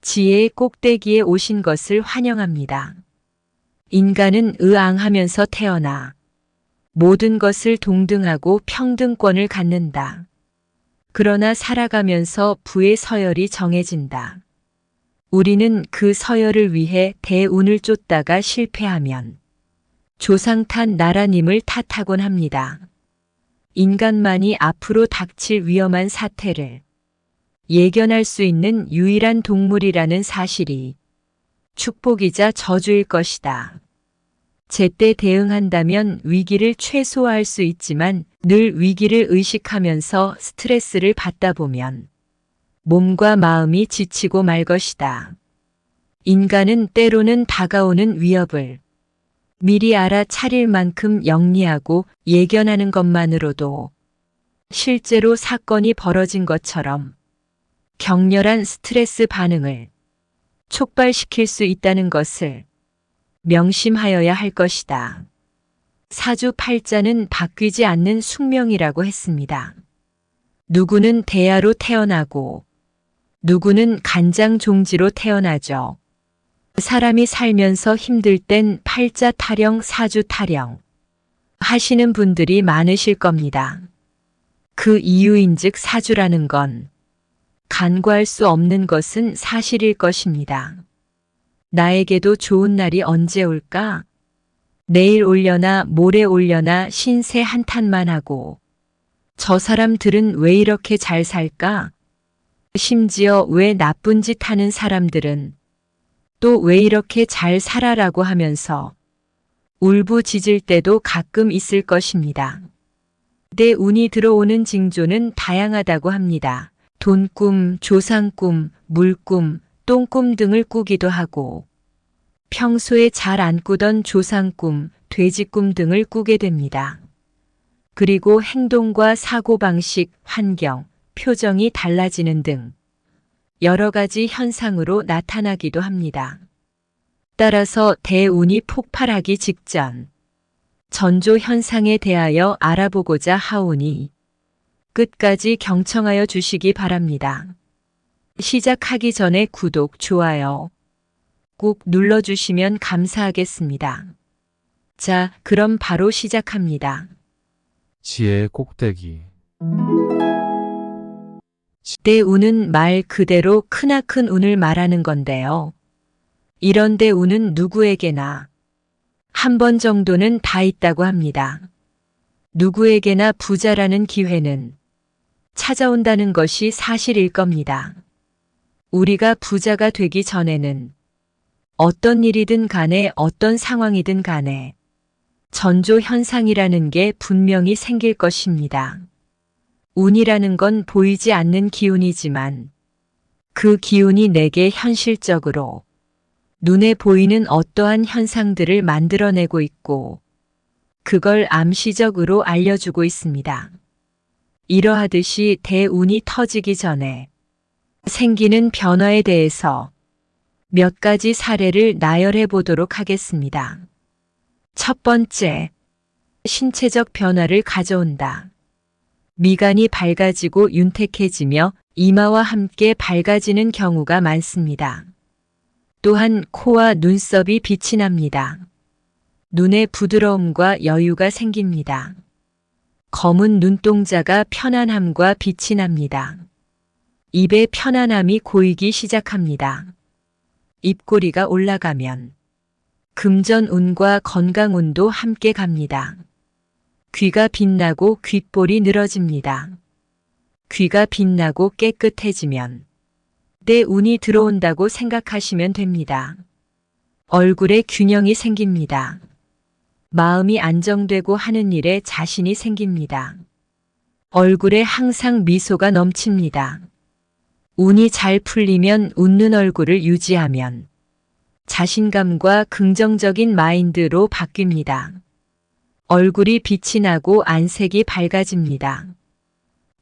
지혜의 꼭대기에 오신 것을 환영합니다. 인간은 의앙하면서 태어나 모든 것을 동등하고 평등권을 갖는다. 그러나 살아가면서 부의 서열이 정해진다. 우리는 그 서열을 위해 대운을 쫓다가 실패하면 조상탄 나라님을 탓하곤 합니다. 인간만이 앞으로 닥칠 위험한 사태를 예견할 수 있는 유일한 동물이라는 사실이 축복이자 저주일 것이다. 제때 대응한다면 위기를 최소화할 수 있지만 늘 위기를 의식하면서 스트레스를 받다 보면 몸과 마음이 지치고 말 것이다. 인간은 때로는 다가오는 위협을 미리 알아차릴 만큼 영리하고 예견하는 것만으로도 실제로 사건이 벌어진 것처럼 격렬한 스트레스 반응을 촉발시킬 수 있다는 것을 명심하여야 할 것이다. 사주팔자는 바뀌지 않는 숙명이라고 했습니다. 누구는 대야로 태어나고 누구는 간장종지로 태어나죠. 사람이 살면서 힘들 땐 팔자 타령, 사주 타령 하시는 분들이 많으실 겁니다. 그 이유인즉 사주라는 건 간과할 수 없는 것은 사실일 것입니다. 나에게도 좋은 날이 언제 올까? 내일 올려나 모레 올려나 신세 한탄만 하고 저 사람들은 왜 이렇게 잘 살까? 심지어 왜 나쁜 짓 하는 사람들은 또 왜 이렇게 잘 살아라고 하면서 울부짖을 때도 가끔 있을 것입니다. 내 운이 들어오는 징조는 다양하다고 합니다. 돈꿈, 조상꿈, 물꿈, 똥꿈 등을 꾸기도 하고 평소에 잘 안 꾸던 조상꿈, 돼지꿈 등을 꾸게 됩니다. 그리고 행동과 사고방식, 환경, 표정이 달라지는 등 여러 가지 현상으로 나타나기도 합니다. 따라서 대운이 폭발하기 직전 전조 현상에 대하여 알아보고자 하오니 끝까지 경청하여 주시기 바랍니다. 시작하기 전에 구독, 좋아요 꼭 눌러주시면 감사하겠습니다. 자, 그럼 바로 시작합니다. 지혜의 꼭대기. 대운은 말 그대로 크나큰 운을 말하는 건데요. 이런 대운은 누구에게나 한 번 정도는 다 있다고 합니다. 누구에게나 부자라는 기회는 찾아온다는 것이 사실일 겁니다. 우리가 부자가 되기 전에는 어떤 일이든 간에 어떤 상황이든 간에 전조 현상이라는 게 분명히 생길 것입니다. 운이라는 건 보이지 않는 기운이지만 그 기운이 내게 현실적으로 눈에 보이는 어떠한 현상들을 만들어내고 있고 그걸 암시적으로 알려주고 있습니다. 이러하듯이 대운이 터지기 전에 생기는 변화에 대해서 몇 가지 사례를 나열해 보도록 하겠습니다. 첫 번째, 신체적 변화를 가져온다. 미간이 밝아지고 윤택해지며 이마와 함께 밝아지는 경우가 많습니다. 또한 코와 눈썹이 빛이 납니다. 눈에 부드러움과 여유가 생깁니다. 검은 눈동자가 편안함과 빛이 납니다. 입에 편안함이 고이기 시작합니다. 입꼬리가 올라가면 금전운과 건강운도 함께 갑니다. 귀가 빛나고 귓볼이 늘어집니다. 귀가 빛나고 깨끗해지면 내 운이 들어온다고 생각하시면 됩니다. 얼굴에 균형이 생깁니다. 마음이 안정되고 하는 일에 자신이 생깁니다. 얼굴에 항상 미소가 넘칩니다. 운이 잘 풀리면 웃는 얼굴을 유지하면 자신감과 긍정적인 마인드로 바뀝니다. 얼굴이 빛이 나고 안색이 밝아집니다.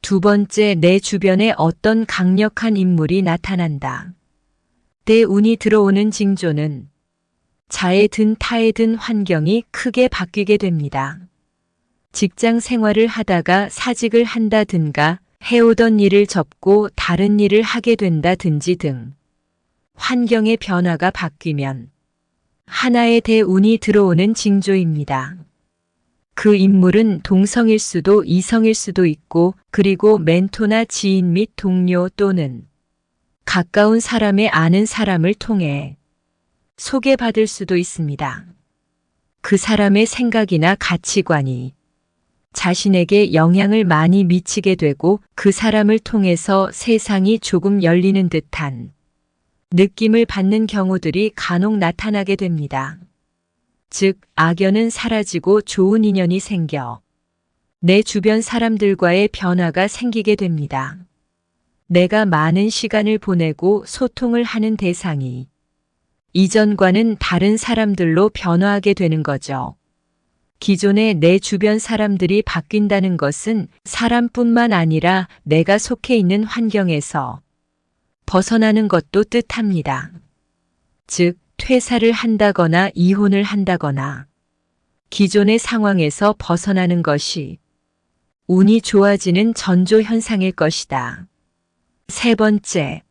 두 번째, 내 주변에 어떤 강력한 인물이 나타난다. 내 운이 들어오는 징조는 자에 든 타에 든 환경이 크게 바뀌게 됩니다. 직장 생활을 하다가 사직을 한다든가 해오던 일을 접고 다른 일을 하게 된다든지 등 환경의 변화가 바뀌면 하나의 대운이 들어오는 징조입니다. 그 인물은 동성일 수도 이성일 수도 있고, 그리고 멘토나 지인 및 동료 또는 가까운 사람의 아는 사람을 통해 소개받을 수도 있습니다. 그 사람의 생각이나 가치관이 자신에게 영향을 많이 미치게 되고 그 사람을 통해서 세상이 조금 열리는 듯한 느낌을 받는 경우들이 간혹 나타나게 됩니다. 즉, 악연은 사라지고 좋은 인연이 생겨 내 주변 사람들과의 변화가 생기게 됩니다. 내가 많은 시간을 보내고 소통을 하는 대상이 이전과는 다른 사람들로 변화하게 되는 거죠. 기존의 내 주변 사람들이 바뀐다는 것은 사람뿐만 아니라 내가 속해 있는 환경에서 벗어나는 것도 뜻합니다. 즉, 퇴사를 한다거나 이혼을 한다거나 기존의 상황에서 벗어나는 것이 운이 좋아지는 전조 현상일 것이다. 세 번째,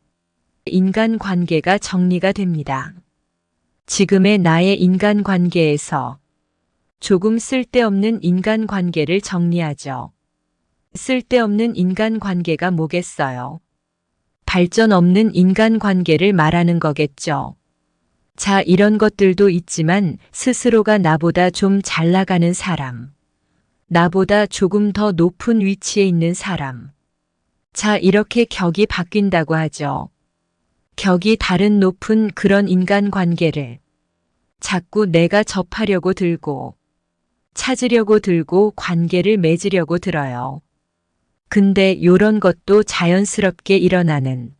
인간관계가 정리가 됩니다. 지금의 나의 인간관계에서 조금 쓸데없는 인간관계를 정리하죠. 쓸데없는 인간관계가 뭐겠어요? 발전 없는 인간관계를 말하는 거겠죠. 자, 이런 것들도 있지만 스스로가 나보다 좀 잘 나가는 사람, 나보다 조금 더 높은 위치에 있는 사람. 자, 이렇게 격이 바뀐다고 하죠. 격이 다른 높은 그런 인간관계를 자꾸 내가 접하려고 들고, 찾으려고 들고 관계를 맺으려고 들어요. 근데 요런 것도 자연스럽게 일어나는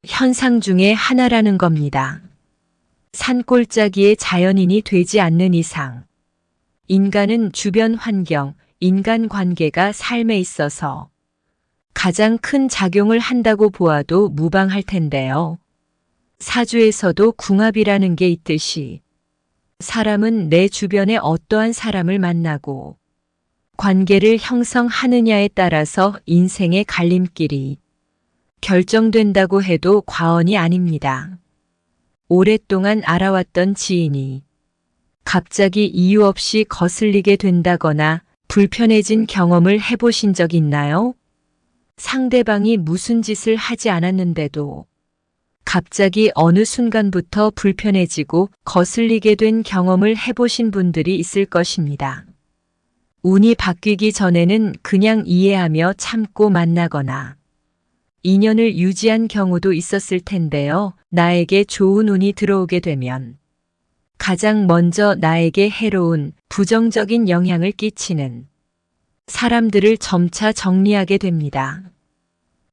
현상 중에 하나라는 겁니다. 산골짜기의 자연인이 되지 않는 이상 인간은 주변 환경, 인간관계가 삶에 있어서 가장 큰 작용을 한다고 보아도 무방할 텐데요. 사주에서도 궁합이라는 게 있듯이 사람은 내 주변에 어떠한 사람을 만나고 관계를 형성하느냐에 따라서 인생의 갈림길이 결정된다고 해도 과언이 아닙니다. 오랫동안 알아왔던 지인이 갑자기 이유 없이 거슬리게 된다거나 불편해진 경험을 해보신 적 있나요? 상대방이 무슨 짓을 하지 않았는데도 갑자기 어느 순간부터 불편해지고 거슬리게 된 경험을 해보신 분들이 있을 것입니다. 운이 바뀌기 전에는 그냥 이해하며 참고 만나거나 인연을 유지한 경우도 있었을 텐데요. 나에게 좋은 운이 들어오게 되면 가장 먼저 나에게 해로운 부정적인 영향을 끼치는 사람들을 점차 정리하게 됩니다.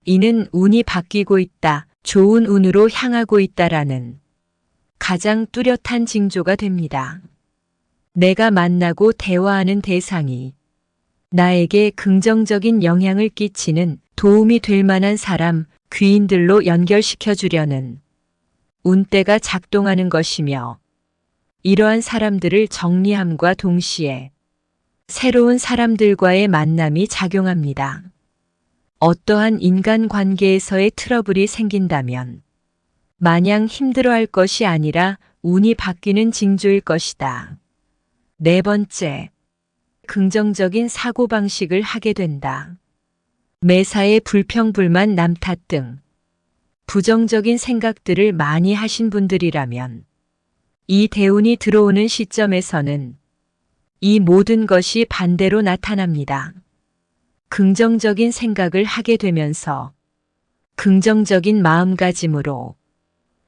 이는 운이 바뀌고 있다, 좋은 운으로 향하고 있다라는 가장 뚜렷한 징조가 됩니다. 내가 만나고 대화하는 대상이 나에게 긍정적인 영향을 끼치는 도움이 될 만한 사람, 귀인들로 연결시켜 주려는 운대가 작동하는 것이며, 이러한 사람들을 정리함과 동시에 새로운 사람들과의 만남이 작용합니다. 어떠한 인간관계에서의 트러블이 생긴다면 마냥 힘들어할 것이 아니라 운이 바뀌는 징조일 것이다. 네 번째, 긍정적인 사고방식을 하게 된다. 매사에 불평불만 남탓 등 부정적인 생각들을 많이 하신 분들이라면 이 대운이 들어오는 시점에서는 이 모든 것이 반대로 나타납니다. 긍정적인 생각을 하게 되면서 긍정적인 마음가짐으로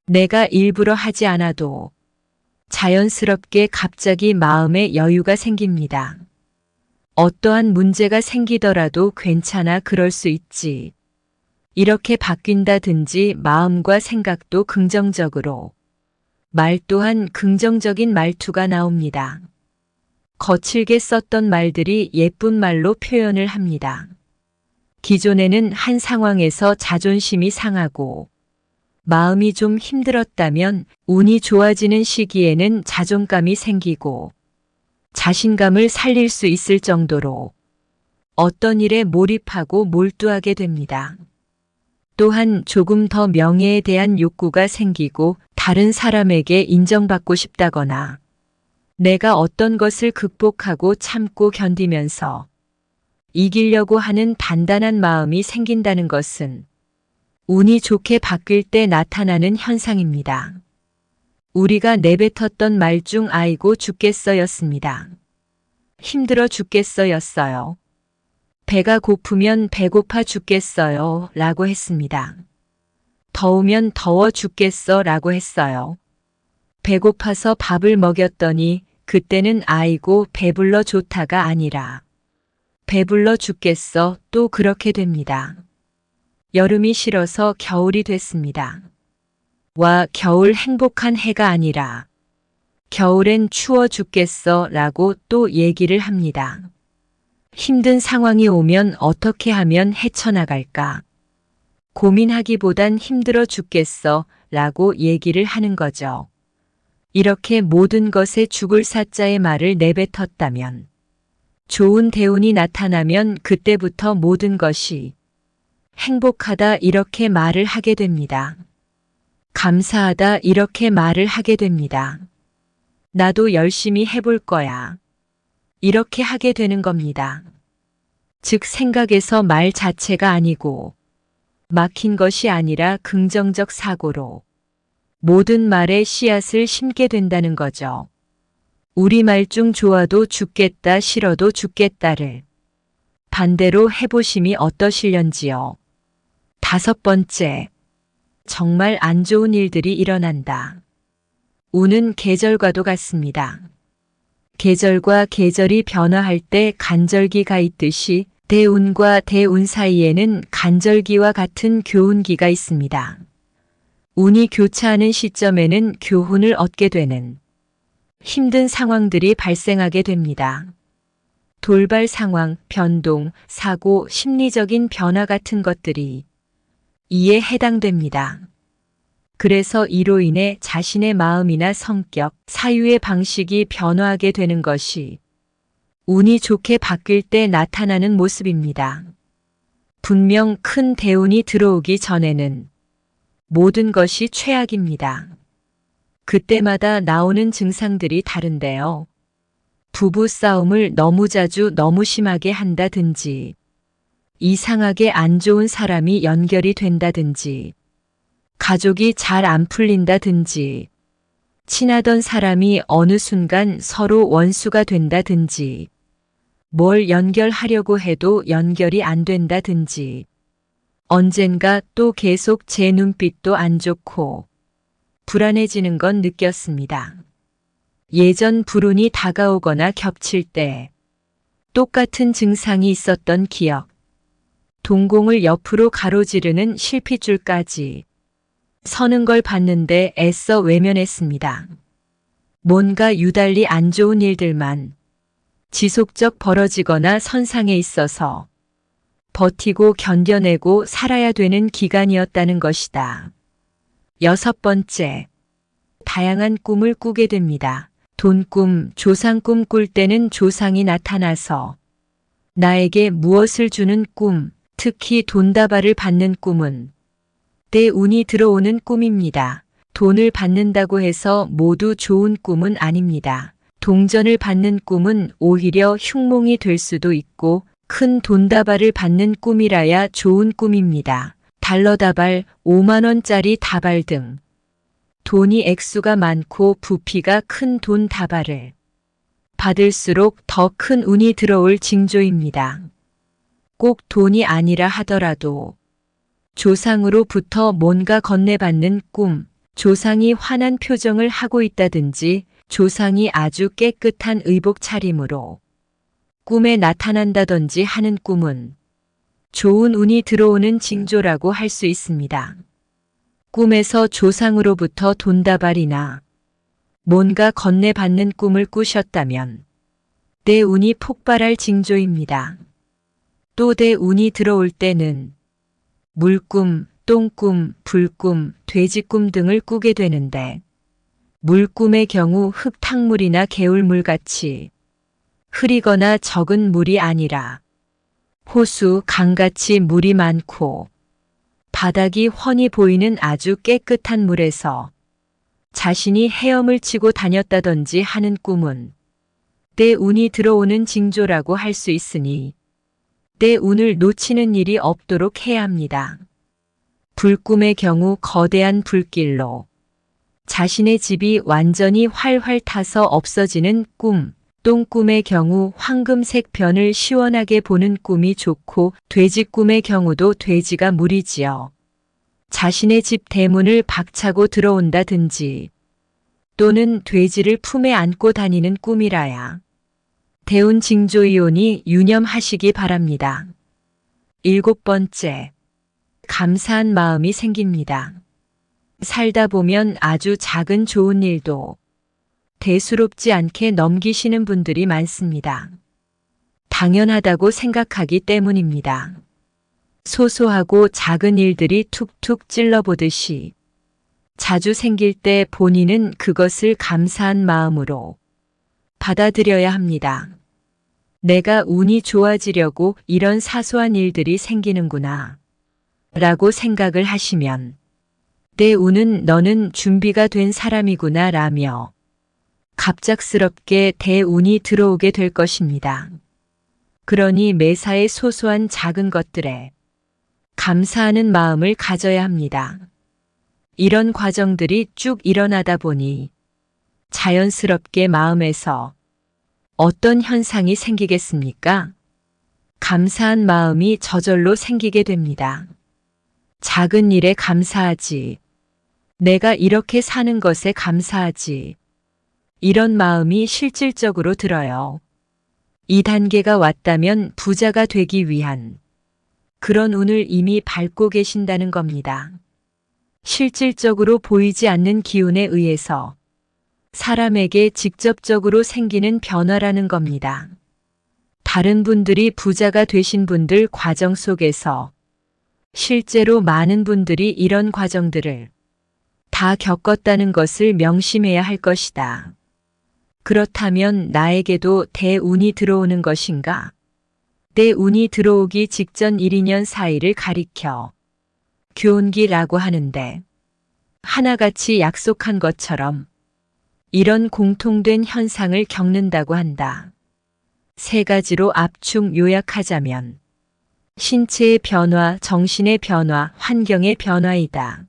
내가 일부러 하지 않아도 자연스럽게 갑자기 마음에 여유가 생깁니다. 어떠한 문제가 생기더라도 괜찮아, 그럴 수 있지. 이렇게 바뀐다든지 마음과 생각도 긍정적으로, 말 또한 긍정적인 말투가 나옵니다. 거칠게 썼던 말들이 예쁜 말로 표현을 합니다. 기존에는 한 상황에서 자존심이 상하고 마음이 좀 힘들었다면 운이 좋아지는 시기에는 자존감이 생기고 자신감을 살릴 수 있을 정도로 어떤 일에 몰입하고 몰두하게 됩니다. 또한 조금 더 명예에 대한 욕구가 생기고 다른 사람에게 인정받고 싶다거나 내가 어떤 것을 극복하고 참고 견디면서 이기려고 하는 단단한 마음이 생긴다는 것은 운이 좋게 바뀔 때 나타나는 현상입니다. 우리가 내뱉었던 말 중 아이고 죽겠어였습니다. 힘들어 죽겠어였어요. 배가 고프면 배고파 죽겠어요 라고 했습니다. 더우면 더워 죽겠어 라고 했어요. 배고파서 밥을 먹였더니 그때는 아이고 배불러 좋다가 아니라 배불러 죽겠어 또 그렇게 됩니다. 여름이 싫어서 겨울이 됐습니다. 와 겨울 행복한 해가 아니라 겨울엔 추워 죽겠어 라고 또 얘기를 합니다. 힘든 상황이 오면 어떻게 하면 헤쳐나갈까? 고민하기보단 힘들어 죽겠어 라고 얘기를 하는 거죠. 이렇게 모든 것에 죽을 사자의 말을 내뱉었다면, 좋은 대운이 나타나면 그때부터 모든 것이 행복하다 이렇게 말을 하게 됩니다. 감사하다 이렇게 말을 하게 됩니다. 나도 열심히 해볼 거야. 이렇게 하게 되는 겁니다. 즉 생각에서 말 자체가 아니고 막힌 것이 아니라 긍정적 사고로 모든 말에 씨앗을 심게 된다는 거죠. 우리말 중 좋아도 죽겠다 싫어도 죽겠다를 반대로 해보심이 어떠실련지요. 5번째, 정말 안 좋은 일들이 일어난다. 운은 계절과도 같습니다. 계절과 계절이 변화할 때 간절기가 있듯이 대운과 대운 사이에는 간절기와 같은 교훈기가 있습니다. 운이 교차하는 시점에는 교훈을 얻게 되는 힘든 상황들이 발생하게 됩니다. 돌발 상황, 변동, 사고, 심리적인 변화 같은 것들이 이에 해당됩니다. 그래서 이로 인해 자신의 마음이나 성격, 사유의 방식이 변화하게 되는 것이 운이 좋게 바뀔 때 나타나는 모습입니다. 분명 큰 대운이 들어오기 전에는 모든 것이 최악입니다. 그때마다 나오는 증상들이 다른데요. 부부 싸움을 너무 자주 너무 심하게 한다든지, 이상하게 안 좋은 사람이 연결이 된다든지, 가족이 잘 안 풀린다든지, 친하던 사람이 어느 순간 서로 원수가 된다든지, 뭘 연결하려고 해도 연결이 안 된다든지, 언젠가 또 계속 제 눈빛도 안 좋고 불안해지는 건 느꼈습니다. 예전 불운이 다가오거나 겹칠 때 똑같은 증상이 있었던 기억, 동공을 옆으로 가로지르는 실핏줄까지 서는 걸 봤는데 애써 외면했습니다. 뭔가 유달리 안 좋은 일들만 지속적 벌어지거나 선상에 있어서 버티고 견뎌내고 살아야 되는 기간이었다는 것이다. 6번째, 다양한 꿈을 꾸게 됩니다. 돈꿈, 조상꿈 꿀 때는 조상이 나타나서 나에게 무엇을 주는 꿈, 특히 돈다발을 받는 꿈은 때 운이 들어오는 꿈입니다. 돈을 받는다고 해서 모두 좋은 꿈은 아닙니다. 동전을 받는 꿈은 오히려 흉몽이 될 수도 있고 큰 돈다발을 받는 꿈이라야 좋은 꿈입니다. 달러다발, 5만원짜리 다발 등 돈이 액수가 많고 부피가 큰 돈 다발을 받을수록 더 큰 운이 들어올 징조입니다. 꼭 돈이 아니라 하더라도 조상으로부터 뭔가 건네받는 꿈, 조상이 환한 표정을 하고 있다든지 조상이 아주 깨끗한 의복 차림으로 꿈에 나타난다든지 하는 꿈은 좋은 운이 들어오는 징조라고 할 수 있습니다. 꿈에서 조상으로부터 돈다발이나 뭔가 건네받는 꿈을 꾸셨다면 내 운이 폭발할 징조입니다. 또 내 운이 들어올 때는 물꿈, 똥꿈, 불꿈, 돼지꿈 등을 꾸게 되는데 물꿈의 경우 흙탕물이나 개울물같이 흐리거나 적은 물이 아니라 호수, 강같이 물이 많고 바닥이 훤히 보이는 아주 깨끗한 물에서 자신이 헤엄을 치고 다녔다던지 하는 꿈은 때 운이 들어오는 징조라고 할 수 있으니 때 운을 놓치는 일이 없도록 해야 합니다. 불꿈의 경우 거대한 불길로 자신의 집이 완전히 활활 타서 없어지는 꿈, 똥꿈의 경우 황금색 변을 시원하게 보는 꿈이 좋고 돼지꿈의 경우도 돼지가 물이지요. 자신의 집 대문을 박차고 들어온다든지 또는 돼지를 품에 안고 다니는 꿈이라야 대운 징조이오니 유념하시기 바랍니다. 7번째, 감사한 마음이 생깁니다. 살다 보면 아주 작은 좋은 일도 대수롭지 않게 넘기시는 분들이 많습니다. 당연하다고 생각하기 때문입니다. 소소하고 작은 일들이 툭툭 찔러보듯이 자주 생길 때 본인은 그것을 감사한 마음으로 받아들여야 합니다. 내가 운이 좋아지려고 이런 사소한 일들이 생기는구나 라고 생각을 하시면 내 운은 너는 준비가 된 사람이구나 라며 갑작스럽게 대운이 들어오게 될 것입니다. 그러니 매사에 소소한 작은 것들에 감사하는 마음을 가져야 합니다. 이런 과정들이 쭉 일어나다 보니 자연스럽게 마음에서 어떤 현상이 생기겠습니까? 감사한 마음이 저절로 생기게 됩니다. 작은 일에 감사하지. 내가 이렇게 사는 것에 감사하지. 이런 마음이 실질적으로 들어요. 이 단계가 왔다면 부자가 되기 위한 그런 운을 이미 밟고 계신다는 겁니다. 실질적으로 보이지 않는 기운에 의해서 사람에게 직접적으로 생기는 변화라는 겁니다. 다른 분들이 부자가 되신 분들 과정 속에서 실제로 많은 분들이 이런 과정들을 다 겪었다는 것을 명심해야 할 것이다. 그렇다면 나에게도 대운이 들어오는 것인가? 대운이 들어오기 직전 1~2년 사이를 가리켜 교운기라고 하는데 하나같이 약속한 것처럼 이런 공통된 현상을 겪는다고 한다. 3가지로 압축 요약하자면 신체의 변화, 정신의 변화, 환경의 변화이다.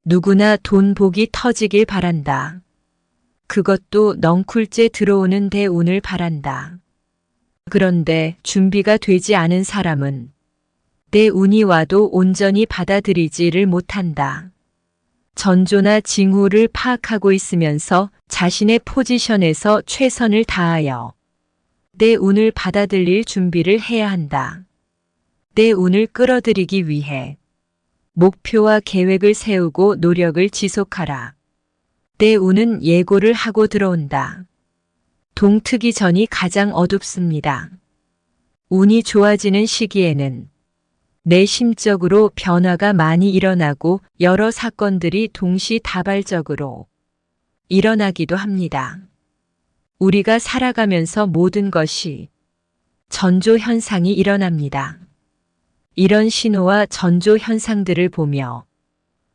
누구나 돈 복이 터지길 바란다. 그것도 넝쿨째 들어오는 대운을 바란다. 그런데 준비가 되지 않은 사람은 내 운이 와도 온전히 받아들이지를 못한다. 전조나 징후를 파악하고 있으면서 자신의 포지션에서 최선을 다하여 내 운을 받아들일 준비를 해야 한다. 내 운을 끌어들이기 위해 목표와 계획을 세우고 노력을 지속하라. 내 운은 예고를 하고 들어온다. 동트기 전이 가장 어둡습니다. 운이 좋아지는 시기에는 내심적으로 변화가 많이 일어나고 여러 사건들이 동시다발적으로 일어나기도 합니다. 우리가 살아가면서 모든 것이 전조 현상이 일어납니다. 이런 신호와 전조 현상들을 보며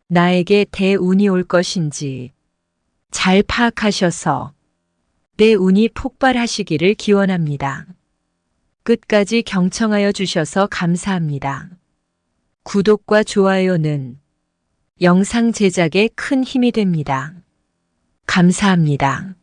나에게 대운이 올 것인지 잘 파악하셔서 내 운이 폭발하시기를 기원합니다. 끝까지 경청하여 주셔서 감사합니다. 구독과 좋아요는 영상 제작에 큰 힘이 됩니다. 감사합니다.